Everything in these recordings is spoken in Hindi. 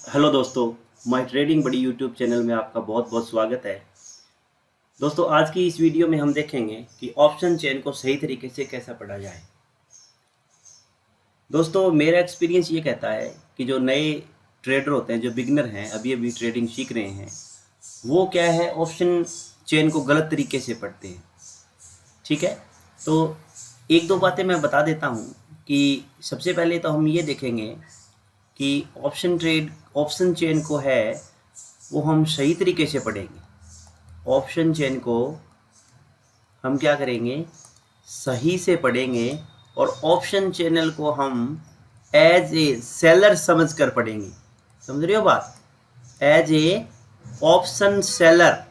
हेलो दोस्तों, माय ट्रेडिंग बड़ी यूट्यूब चैनल में आपका बहुत बहुत स्वागत है। दोस्तों, आज की इस वीडियो में हम देखेंगे कि ऑप्शन चेन को सही तरीके से कैसे पढ़ा जाए। दोस्तों, मेरा एक्सपीरियंस ये कहता है कि जो नए ट्रेडर होते हैं, जो बिगिनर हैं, अभी अभी ट्रेडिंग सीख रहे हैं, वो क्या है, ऑप्शन चेन को गलत तरीके से पढ़ते हैं। ठीक है, तो एक दो बातें मैं बता देता हूँ कि सबसे पहले तो हम ये देखेंगे कि ऑप्शन चेन को है वो हम सही तरीके से पढ़ेंगे। ऑप्शन चेन को हम क्या करेंगे, सही से पढ़ेंगे और ऑप्शन चैनल को हम एज ए सेलर समझ कर पढ़ेंगे। समझ रहे हो बात? As a option seller,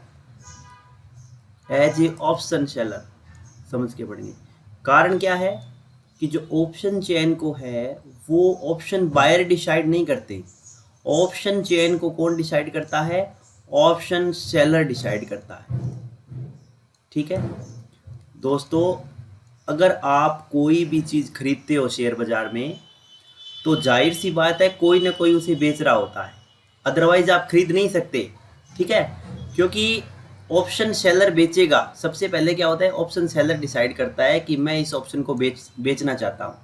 as a option seller समझ के पढ़ेंगे। कारण क्या है कि जो ऑप्शन चेन को है वो ऑप्शन बायर डिसाइड नहीं करते। ऑप्शन चेन को कौन डिसाइड करता है? ऑप्शन सेलर डिसाइड करता है। ठीक है दोस्तों, अगर आप कोई भी चीज़ खरीदते हो शेयर बाजार में, तो जाहिर सी बात है कोई ना कोई उसे बेच रहा होता है, अदरवाइज आप खरीद नहीं सकते। ठीक है, क्योंकि ऑप्शन सेलर बेचेगा। सबसे पहले क्या होता है, ऑप्शन सेलर डिसाइड करता है कि मैं इस ऑप्शन को बेचना चाहता हूँ,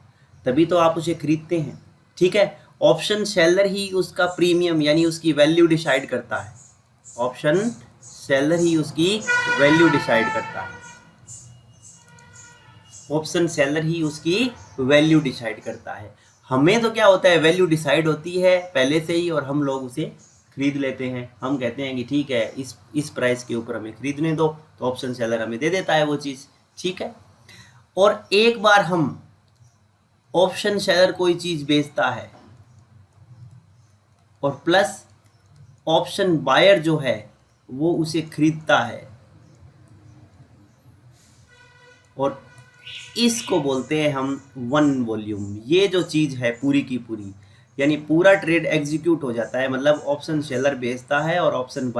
तभी तो आप उसे खरीदते हैं। ठीक है, ऑप्शन सेलर ही उसका प्रीमियम यानी उसकी वैल्यू डिसाइड करता है। ऑप्शन सेलर ही उसकी वैल्यू डिसाइड करता है। ऑप्शन सेलर ही उसकी वैल्यू डिसाइड करता है। हमें तो क्या होता है, वैल्यू डिसाइड होती है पहले से ही और हम लोग उसे खरीद लेते हैं। हम कहते हैं कि ठीक है, इस प्राइस के ऊपर हमें खरीदने दो, तो ऑप्शन सेलर हमें दे देता है वो चीज़। ठीक है, और एक बार हम ऑप्शन सेलर कोई चीज़ बेचता है और प्लस ऑप्शन बायर जो है वो उसे खरीदता है, और इसको बोलते हैं हम वन वॉल्यूम। ये जो चीज़ है पूरी की पूरी, यानी पूरा ट्रेड एग्जीक्यूट हो जाता है। मतलब ऑप्शन सेलर बेचता है और ऑप्शन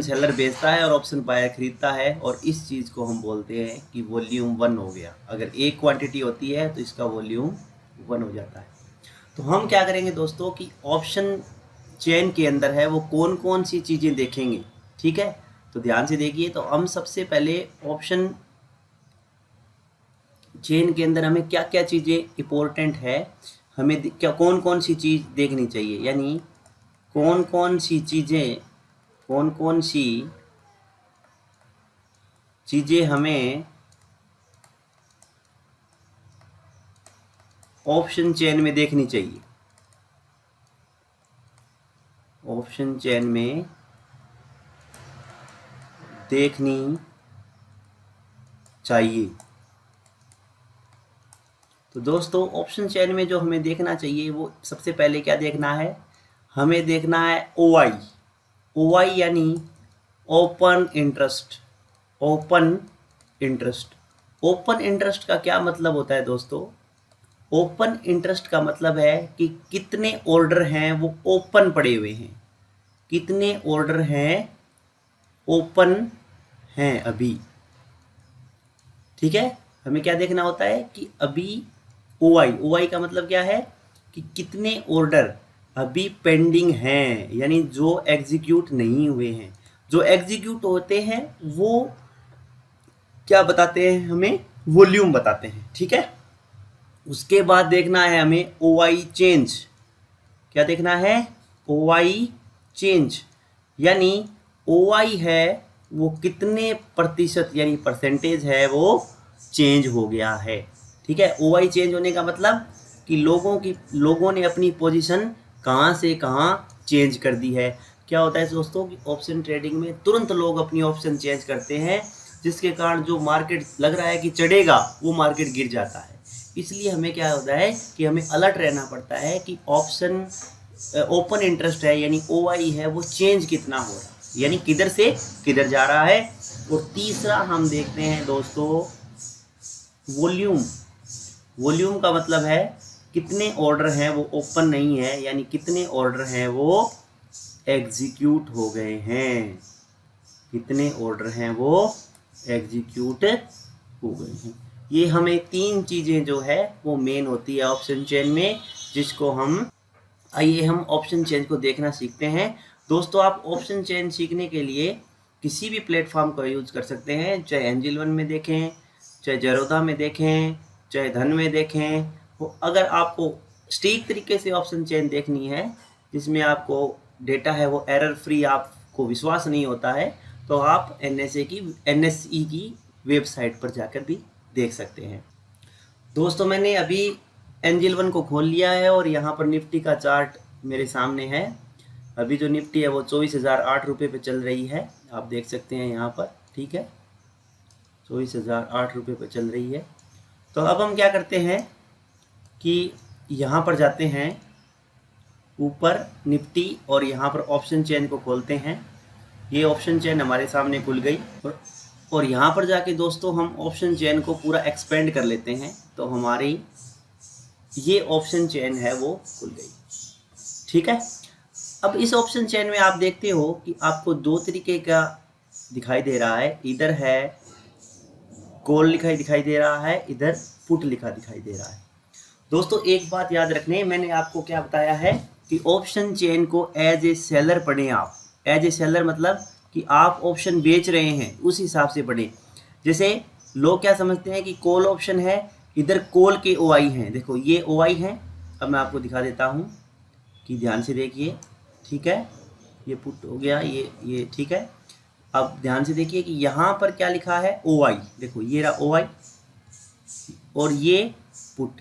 सेलर बेचता है और ऑप्शन बायर खरीदता है, और इस चीज़ को हम बोलते हैं कि वॉल्यूम वन हो गया। अगर एक क्वांटिटी होती है तो इसका वॉल्यूम वन हो जाता है। तो हम क्या करेंगे दोस्तों कि ऑप्शन चेन के अंदर है वो कौन कौन सी चीज़ें देखेंगे। ठीक है, तो ध्यान से देखिए। तो हम सबसे पहले ऑप्शन चेन के अंदर हमें क्या क्या चीज़ें इम्पोर्टेंट है, हमें क्या कौन कौन सी चीज़ देखनी चाहिए, यानी कौन कौन सी चीज़ें हमें ऑप्शन चेन में देखनी चाहिए। ऑप्शन चेन में देखनी चाहिए। तो दोस्तों, ऑप्शन चेन में जो हमें देखना चाहिए वो सबसे पहले क्या देखना है, हमें देखना है OI। OI यानी open interest. Open interest, open interest का क्या मतलब होता है दोस्तों? ओपन इंटरेस्ट का मतलब है कि कितने ऑर्डर हैं वो ओपन पड़े हुए हैं, कितने ऑर्डर हैं ओपन हैं अभी। ठीक है, हमें क्या देखना होता है कि अभी OI का मतलब क्या है कि कितने ऑर्डर अभी पेंडिंग हैं, यानी जो एग्जीक्यूट नहीं हुए हैं। जो एग्जीक्यूट होते हैं वो क्या बताते हैं, हमें वॉल्यूम बताते हैं। ठीक है, उसके बाद देखना है हमें OI चेंज। क्या देखना है? OI चेंज, यानी OI है वो कितने प्रतिशत यानी परसेंटेज है वो चेंज हो गया है। ठीक है, OI चेंज होने का मतलब कि लोगों ने अपनी पोजीशन कहाँ से कहाँ चेंज कर दी है। क्या होता है दोस्तों कि ऑप्शन ट्रेडिंग में तुरंत लोग अपनी ऑप्शन चेंज करते हैं, जिसके कारण जो मार्केट लग रहा है कि चढ़ेगा वो मार्केट गिर जाता है। इसलिए हमें क्या होता है कि हमें अलर्ट रहना पड़ता है कि ऑप्शन ओपन इंटरेस्ट है यानी OI है वो चेंज कितना हो रहा है, यानी किधर से किधर जा रहा है। और तीसरा हम देखते हैं दोस्तों वॉल्यूम। वॉल्यूम का मतलब है कितने ऑर्डर हैं वो ओपन नहीं है, यानी कितने ऑर्डर हैं वो एग्जीक्यूट हो गए हैं, कितने ऑर्डर हैं वो एग्जीक्यूट हो गए हैं। ये हमें तीन चीज़ें जो है वो मेन होती है ऑप्शन चेन में, जिसको हम आइए हम ऑप्शन चेंज को देखना सीखते हैं। दोस्तों, आप ऑप्शन चेंज सीखने के लिए किसी भी प्लेटफॉर्म का यूज कर सकते हैं, चाहे एंजल वन में देखें, चाहे जेरोधा में देखें, चाहे धन में देखें। अगर आपको स्ट्रीक तरीके से ऑप्शन चेंज देखनी है जिसमें आपको डेटा है वो एरर फ्री, आपको विश्वास नहीं होता है, तो आप एनएसई की वेबसाइट पर जाकर भी देख सकते हैं। दोस्तों, मैंने अभी एंजल वन को खोल लिया है और यहाँ पर निफ्टी का चार्ट मेरे सामने है। अभी जो निफ्टी है वो 24,008 रुपये पे चल रही है, आप देख सकते हैं यहाँ पर। ठीक है, 24,008 रुपये पे चल रही है। तो अब हम क्या करते हैं कि यहाँ पर जाते हैं ऊपर निफ्टी और यहाँ पर ऑप्शन चेन को खोलते हैं। ये ऑप्शन चेन हमारे सामने खुल गई और यहाँ पर जाके दोस्तों हम ऑप्शन चेन को पूरा एक्सपेंड कर लेते हैं, तो हमारी ये ऑप्शन चेन है वो खुल गई। ठीक है, अब इस ऑप्शन चेन में आप देखते हो कि आपको दो तरीके का दिखाई दे रहा है, इधर है कॉल लिखा दिखाई दे रहा है, इधर पुट लिखा दिखाई दे रहा है। दोस्तों, एक बात याद रखने, मैंने आपको क्या बताया है कि ऑप्शन चेन को एज ए सेलर पढ़ें आप। एज ए सेलर मतलब कि आप ऑप्शन बेच रहे हैं, उस हिसाब से पढ़ें। जैसे लोग क्या समझते हैं कि कॉल ऑप्शन है, इधर कॉल के ओआई हैं। देखो ये ओआई हैं, अब मैं आपको दिखा देता हूँ कि ध्यान से देखिए। ठीक है, ये पुट हो गया, ये ठीक है। अब ध्यान से देखिए कि यहाँ पर क्या लिखा है, ओआई। देखो ये रहा ओआई और ये पुट।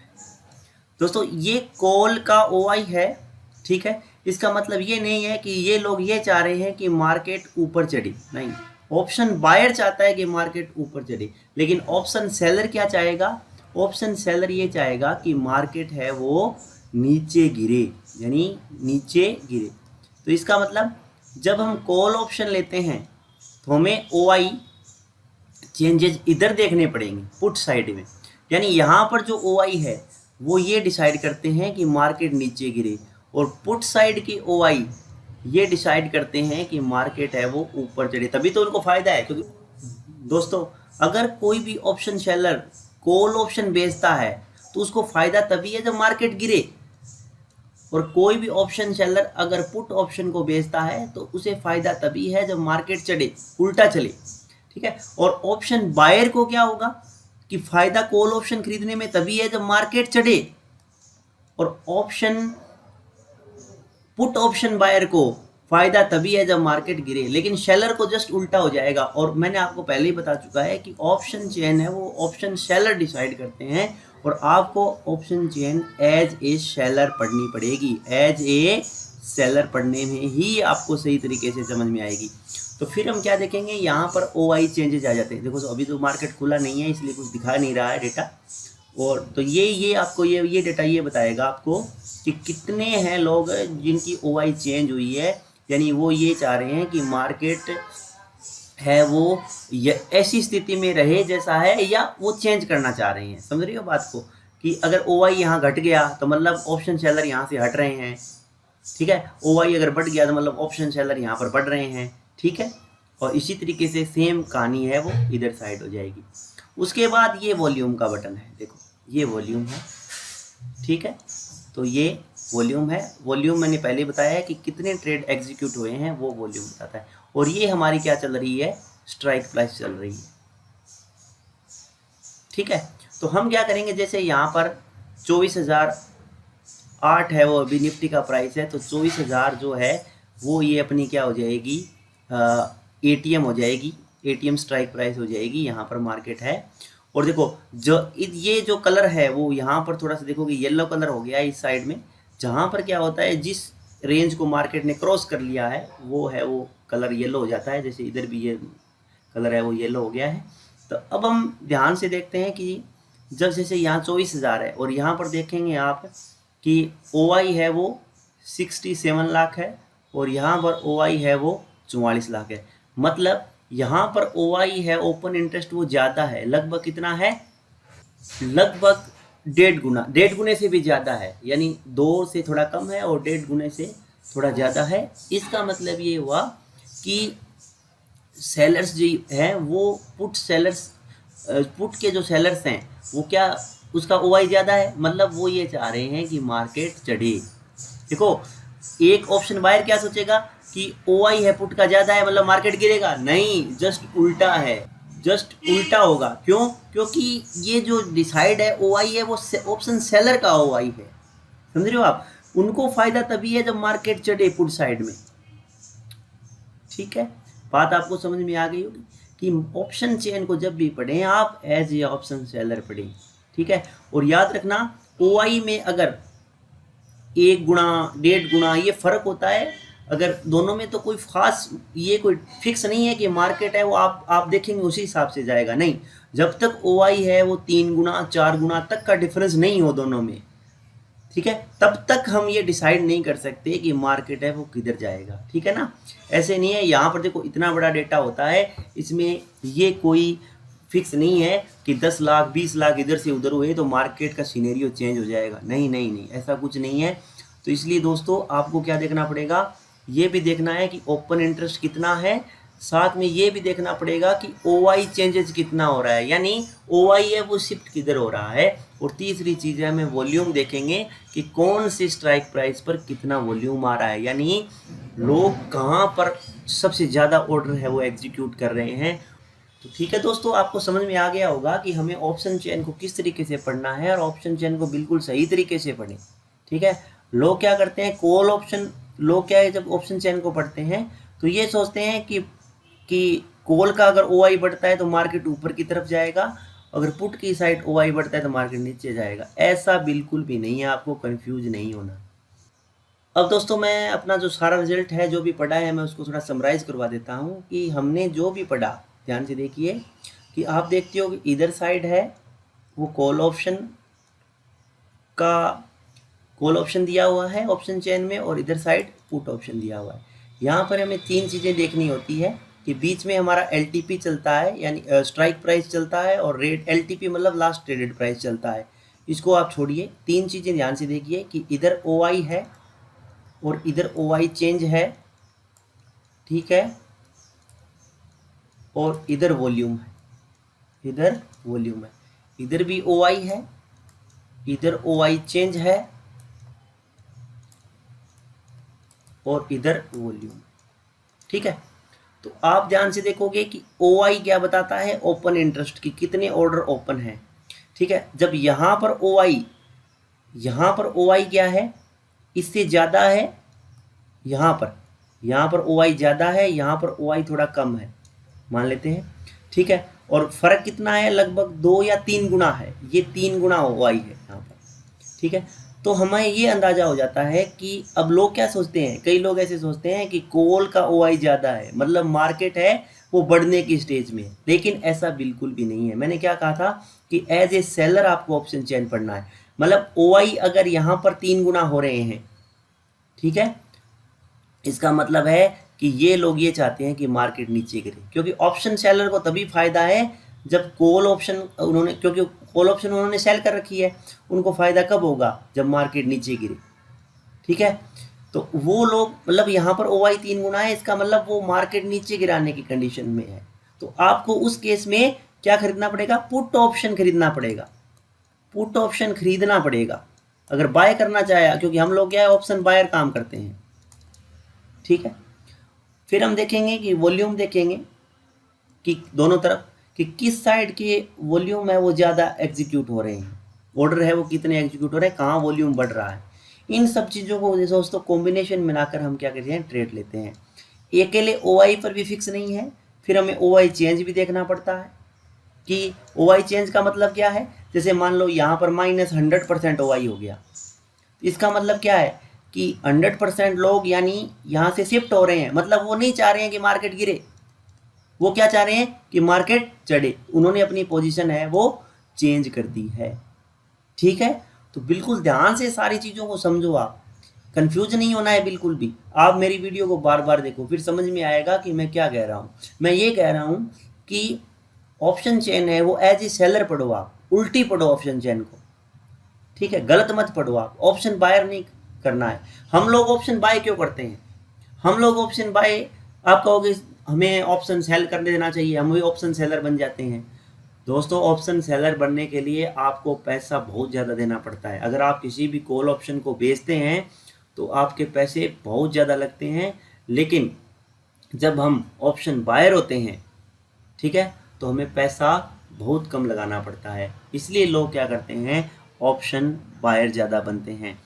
दोस्तों, ये कॉल का ओआई है। ठीक है, इसका मतलब ये नहीं है कि ये लोग ये चाह रहे हैं कि मार्केट ऊपर चढ़े, नहीं। ऑप्शन बायर चाहता है कि मार्केट ऊपर चढ़े, लेकिन ऑप्शन सेलर क्या चाहेगा? ऑप्शन सेलर ये चाहेगा कि मार्केट है वो नीचे गिरे, यानी नीचे गिरे। तो इसका मतलब जब हम कॉल ऑप्शन लेते हैं तो हमें ओआई चेंजेस इधर देखने पड़ेंगे पुट साइड में, यानी यहाँ पर जो ओआई है वो ये डिसाइड करते हैं कि मार्केट नीचे गिरे, और पुट साइड की ओआई ये डिसाइड करते हैं कि मार्केट है वो ऊपर चढ़े। तभी तो उनको फायदा है। क्योंकि दोस्तों, अगर कोई भी ऑप्शन सेलर कॉल ऑप्शन बेचता है तो उसको फायदा तभी है जब मार्केट गिरे, और कोई भी ऑप्शन सेलर अगर पुट ऑप्शन को बेचता है तो उसे फायदा तभी है जब मार्केट चढ़े, उल्टा चले। ठीक है, और ऑप्शन बायर को क्या होगा कि फायदा कॉल ऑप्शन खरीदने में तभी है जब मार्केट चढ़े, और ऑप्शन पुट ऑप्शन बायर को फायदा तभी है जब मार्केट गिरे। लेकिन सेलर को जस्ट उल्टा हो जाएगा। और मैंने आपको पहले ही बता चुका है कि ऑप्शन चेन है वो ऑप्शन सेलर डिसाइड करते हैं, और आपको option chain as a seller पढ़नी पड़ेगी। एज ए सेलर पढ़ने में ही आपको सही तरीके से समझ में आएगी। तो फिर हम क्या देखेंगे, यहाँ पर ओआई चेंजेस आ जाते हैं। देखो, तो अभी तो मार्केट खुला नहीं है इसलिए कुछ दिखा नहीं रहा है डेटा, और तो ये आपको ये डेटा ये बताएगा आपको कि कितने हैं लोग जिनकी ओआई चेंज हुई है, यानी वो ये चाह रहे हैं कि मार्केट है वो ऐसी स्थिति में रहे जैसा है, या वो चेंज करना चाह रहे हैं। समझ रही हो बात को, कि अगर ओआई यहाँ घट गया तो मतलब ऑप्शन सेलर यहाँ से हट रहे हैं। ठीक है, ओआई अगर बढ़ गया तो मतलब ऑप्शन सेलर यहाँ पर बढ़ रहे हैं। ठीक है, और इसी तरीके से सेम कहानी है वो इधर साइड हो जाएगी। उसके बाद ये वॉल्यूम का बटन है, देखो ये वॉल्यूम है। ठीक है, तो ये वॉल्यूम है। वॉल्यूम मैंने पहले बताया है कि कितने ट्रेड एग्जीक्यूट हुए हैं वो वॉल्यूम बताता है। और ये हमारी क्या चल रही है, स्ट्राइक प्राइस चल रही है। ठीक है, तो हम क्या करेंगे, जैसे यहाँ पर 24,008 है वो अभी निफ्टी का प्राइस है, तो 24,000 जो है वो ये अपनी क्या हो जाएगी, एटीएम हो जाएगी, एटीएम स्ट्राइक प्राइस हो जाएगी। यहाँ पर मार्केट है, और देखो जो ये जो कलर है वो यहाँ पर थोड़ा सा देखोगे येलो कलर हो गया इस साइड में। जहाँ पर क्या होता है, जिस रेंज को मार्केट ने क्रॉस कर लिया है वो कलर येलो हो जाता है। जैसे इधर भी ये कलर है वो येलो हो गया है। तो अब हम ध्यान से देखते हैं कि जब जैसे यहाँ 24,000 है और यहाँ पर देखेंगे आप कि ओआई है वो 67 लाख है, और यहाँ पर ओआई है वो 44 लाख है। मतलब यहाँ पर ओआई है ओपन इंटरेस्ट वो ज़्यादा है, लगभग कितना है, लगभग 1.5 गुने से भी ज़्यादा है, यानी 2 से थोड़ा कम है और 1.5 गुने से थोड़ा ज़्यादा है। इसका मतलब ये हुआ कि सेलर्स जो हैं वो पुट के जो सेलर्स हैं वो क्या, उसका ओआई ज़्यादा है, मतलब वो ये चाह रहे हैं कि मार्केट चढ़े। देखो, एक ऑप्शन बायर क्या सोचेगा कि OI है पुट का ज़्यादा है मतलब मार्केट गिरेगा, नहीं, जस्ट उल्टा है, जस्ट उल्टा होगा। क्यों? क्योंकि ये जो डिसाइड है OI है वो ऑप्शन सेलर का OI है, समझ रहे हो आप? उनको फायदा तभी है जब मार्केट चढ़े पुट साइड में, ठीक है? बात आपको समझ में आ गई होगी कि ऑप्शन चेन को जब भी पढ़ें आप एज ए ऑप्शन सेलर पढ़ें, ठीक है? और याद रखना OI में अगर 1 गुना 1.5 गुना ये फर्क होता है, अगर दोनों में तो कोई खास ये कोई फिक्स नहीं है कि मार्केट है वो आप देखेंगे उसी हिसाब से जाएगा, नहीं, जब तक OI है वो 3 गुना 4 गुना तक का डिफरेंस नहीं हो दोनों में, ठीक है, तब तक हम ये डिसाइड नहीं कर सकते कि मार्केट है वो किधर जाएगा, ठीक है ना? ऐसे नहीं है, यहाँ पर देखो इतना बड़ा डेटा होता है, इसमें ये कोई फिक्स नहीं है कि 10 लाख 20 लाख इधर से उधर हुए तो मार्केट का सिनेरियो चेंज हो जाएगा, नहीं नहीं नहीं, ऐसा कुछ नहीं है। तो इसलिए दोस्तों आपको क्या देखना पड़ेगा, ये भी देखना है कि ओपन इंटरेस्ट कितना है, साथ में ये भी देखना पड़ेगा कि OI चेंजेस कितना हो रहा है, यानी OI है वो शिफ्ट किधर हो रहा है, और तीसरी चीज़ है हमें वॉल्यूम देखेंगे कि कौन सी स्ट्राइक प्राइस पर कितना वॉल्यूम आ रहा है, यानी लोग कहाँ पर सबसे ज़्यादा ऑर्डर है वो एग्जीक्यूट कर रहे हैं। तो ठीक है दोस्तों, आपको समझ में आ गया होगा कि हमें ऑप्शन चेन को किस तरीके से पढ़ना है, और ऑप्शन चेन को बिल्कुल सही तरीके से पढ़ें, ठीक है? लोग क्या करते हैं, कॉल ऑप्शन, लोग क्या है जब ऑप्शन चेन को पढ़ते हैं तो ये सोचते हैं कि कॉल का अगर OI बढ़ता है तो मार्केट ऊपर की तरफ जाएगा, अगर पुट की साइड OI बढ़ता है तो मार्केट नीचे जाएगा, ऐसा बिल्कुल भी नहीं है, आपको कंफ्यूज नहीं होना। अब दोस्तों मैं अपना जो सारा रिजल्ट है जो भी पढ़ा है मैं उसको थोड़ा समराइज करवा देता हूँ कि हमने जो भी पढ़ा, ध्यान से देखिए कि आप देखते हो कि इधर साइड है वो कॉल ऑप्शन का कॉल ऑप्शन दिया हुआ है ऑप्शन चेन में, और इधर साइड पुट ऑप्शन दिया हुआ है। यहाँ पर हमें 3 चीज़ें देखनी होती है कि बीच में हमारा LTP चलता है, यानी स्ट्राइक प्राइस चलता है, और रेट LTP मतलब लास्ट ट्रेडेड प्राइस चलता है। इसको आप छोड़िए, 3 चीज़ें ध्यान से देखिए कि इधर OI है और इधर OI चेंज है, ठीक है, और इधर वॉल्यूम है, इधर वॉल्यूम है, इधर भी OI है, इधर OI चेंज है, और इधर वॉल्यूम, ठीक है? तो आप ध्यान से देखोगे कि OI क्या बताता है, ओपन इंटरेस्ट की कितने ऑर्डर ओपन है, ठीक है? जब यहाँ पर OI क्या है, इससे ज़्यादा है, यहाँ पर OI ज़्यादा है, यहाँ पर OI थोड़ा कम है, मान लेते हैं, ठीक है? और फर्क कितना है, लगभग 2 या 3 गुना है, ये 3 गुना OI है यहाँ पर, ठीक है? तो हमें ये अंदाज़ा हो जाता है कि अब लोग क्या सोचते हैं, कई लोग ऐसे सोचते हैं कि कॉल का OI ज़्यादा है मतलब मार्केट है वो बढ़ने की स्टेज में, लेकिन ऐसा बिल्कुल भी नहीं है। मैंने क्या कहा था कि एज ए सेलर आपको ऑप्शन चेन पढ़ना है, मतलब OI अगर यहाँ पर 3 गुना हो रहे हैं, ठीक है, इसका मतलब है कि ये लोग ये चाहते हैं कि मार्केट नीचे गिरे, क्योंकि ऑप्शन सेलर को तभी फायदा है जब कॉल ऑप्शन उन्होंने, क्योंकि कॉल ऑप्शन उन्होंने सेल कर रखी है, उनको फायदा कब होगा, जब मार्केट नीचे गिरे, ठीक है? तो वो लोग मतलब यहाँ पर OI 3 गुना है, इसका मतलब वो मार्केट नीचे गिराने की कंडीशन में है, तो आपको उस केस में क्या खरीदना पड़ेगा, पुट ऑप्शन खरीदना पड़ेगा, पुट ऑप्शन खरीदना पड़ेगा अगर बाय करना चाहे, क्योंकि हम लोग क्या है ऑप्शन बायर काम करते हैं, ठीक है? फिर हम देखेंगे कि वॉल्यूम देखेंगे कि दोनों तरफ कि किस साइड के वॉल्यूम है वो ज़्यादा एग्जीक्यूट हो रहे हैं, ऑर्डर है वो कितने एग्जीक्यूट हो रहे हैं, कहाँ वॉल्यूम बढ़ रहा है। इन सब चीज़ों को दोस्तों कॉम्बिनेशन मिलाकर हम क्या करते हैं, ट्रेड लेते हैं। अकेले OI पर भी फिक्स नहीं है, फिर हमें OI चेंज भी देखना पड़ता है कि OI चेंज का मतलब क्या है, जैसे मान लो यहाँ पर -100% OI हो गया, इसका मतलब क्या है कि 100% लोग यानी यहाँ से शिफ्ट हो रहे हैं, मतलब वो नहीं चाह रहे हैं कि मार्केट गिरे, वो क्या चाह रहे हैं कि मार्केट चढ़े, उन्होंने अपनी पोजीशन है वो चेंज कर दी है, ठीक है? तो बिल्कुल ध्यान से सारी चीज़ों को समझो, आप कंफ्यूज नहीं होना है बिल्कुल भी। आप मेरी वीडियो को बार बार देखो, फिर समझ में आएगा कि मैं क्या कह रहा हूँ। मैं ये कह रहा हूँ कि ऑप्शन चेन है वो एज ए सेलर पढ़ो, आप उल्टी पढ़ो ऑप्शन चेन को, ठीक है? गलत मत पढ़ो, आप ऑप्शन बायर नहीं करना है। हम लोग ऑप्शन बाय क्यों करते हैं, हम लोग ऑप्शन बाय, आप कहोगे हमें ऑप्शन सेल करने देना चाहिए, हम भी ऑप्शन सेलर बन जाते हैं। दोस्तों ऑप्शन सेलर बनने के लिए आपको पैसा बहुत ज़्यादा देना पड़ता है। अगर आप किसी भी कॉल ऑप्शन को बेचते हैं तो आपके पैसे बहुत ज़्यादा लगते हैं। लेकिन जब हम ऑप्शन बायर होते हैं, ठीक है, तो हमें पैसा बहुत कम लगाना पड़ता है। इसलिए लोग क्या करते हैं, ऑप्शन बायर ज़्यादा बनते हैं।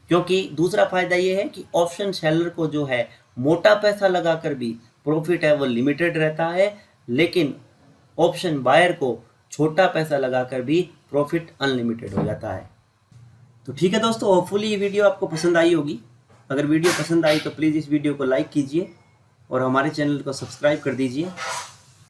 क्योंकि दूसरा फ़ायदा ये है कि ऑप्शन सेलर को जो है मोटा पैसा लगाकर भी प्रॉफिट है वो लिमिटेड रहता है, लेकिन ऑप्शन बायर को छोटा पैसा लगाकर भी प्रॉफिट अनलिमिटेड हो जाता है। तो ठीक है दोस्तों, होपफुली ये वीडियो आपको पसंद आई होगी। अगर वीडियो पसंद आई तो प्लीज़ इस वीडियो को लाइक कीजिए और हमारे चैनल को सब्सक्राइब कर दीजिए।